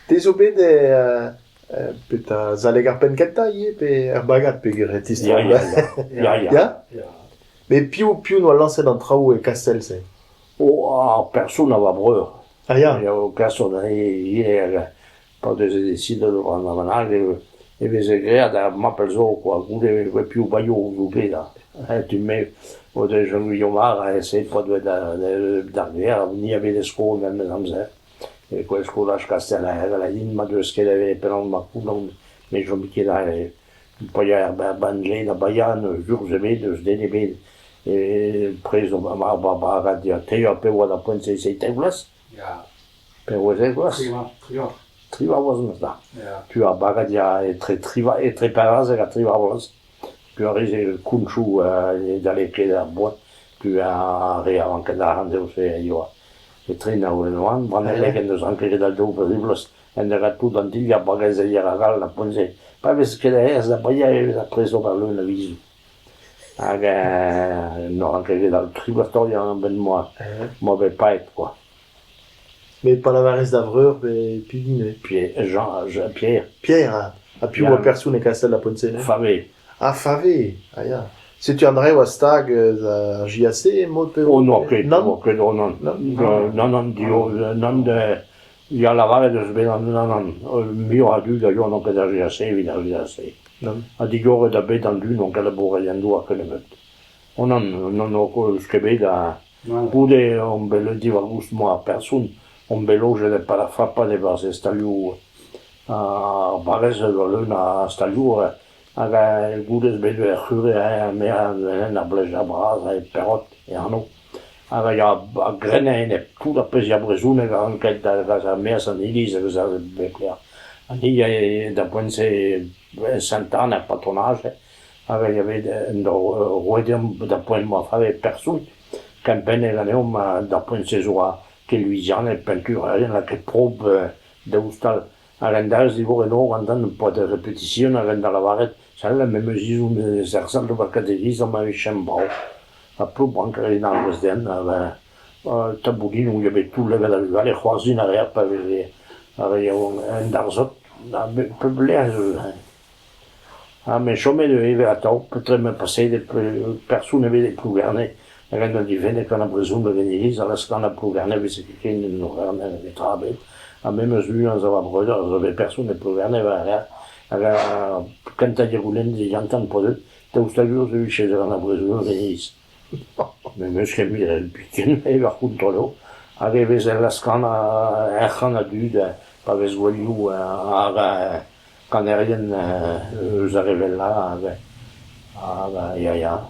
T'es zo bet pet a zaleg ar penkenta ie pe ar bagad pe gret istor. Ya? Mais piou no lancet an traoù e kastel se. Person a va breur. Ah ya? Person pas de décide de prendre manal e vez great a mapel zo quoi goude piou baio ou là. Tu mets o de Jean-Louis Omar a essayé pas de d'arrière ni avait des scores même dans ça. E quel scolaj castella era la din ma due schede per un macun mais je me queda poi a banle da bayan jurge be de DDB e preso ma baba dia te a pe wada ponse sei teblas Ja. pe wada glas triva was da tu a bagadia e très parase la triva was tu a rise kunchu dalle che da boa tu a rea anche da hande se io e trena o noan vanele che nos anche dal dopo riblos e da tutto antiglia bagage ia galla ponse pa ves che da baia e da preso per lui la visu no anche dal tributoria ben moi be pas quoi Mais Palavares d'Avreur pe pigine. Pierre a piou a persoun e kastel la ponse ne. Favé Ah ya. Se tu andrei o stag a JAC mod pe non de ia la vale de sbelan non mio a du da io non che da JAC vina JAC a di gore da bet an du non che la borriando a che le met non ho skebe da bude on bel diva gust mo a persoun on beloge de para fappa de base staliu a bares de luna staliu aga gudes bede jure a mea na bleja brasa e perot e ano aga ya grene ne tuda pesia brezune ga anche da casa mea san elise que ça becler ani ya da ponse Santana patronage aga ya avait no rodem da point mo fave persun campene la neum da ponse joa che Louisiane peinture rien la che probe de ustal arendaz di vore no andan un po' de répétition arenda la varet ça la même zizou mais ça ressemble pas que des zizou mais chambao a plus banque in arbres den taboulin où il y avait tout le gars les croisines arrière pas avait un darzot peu blaise mais chômé de vivre à temps peut-être me passer des personnes avait des plus gardés rende divenne qu'on a besoin de venir à la scan a plus gardé mais c'est qu'il nous rende des travaux a même mesure on va brother avait personne ne plus gardé quand t'as roulé des jantan pas de t'as aussi vu chez on a besoin de venir mais monsieur lui le piquin et va contrôler arrivé à la scan a dû pas besoin de quand rien nous arrivait là ya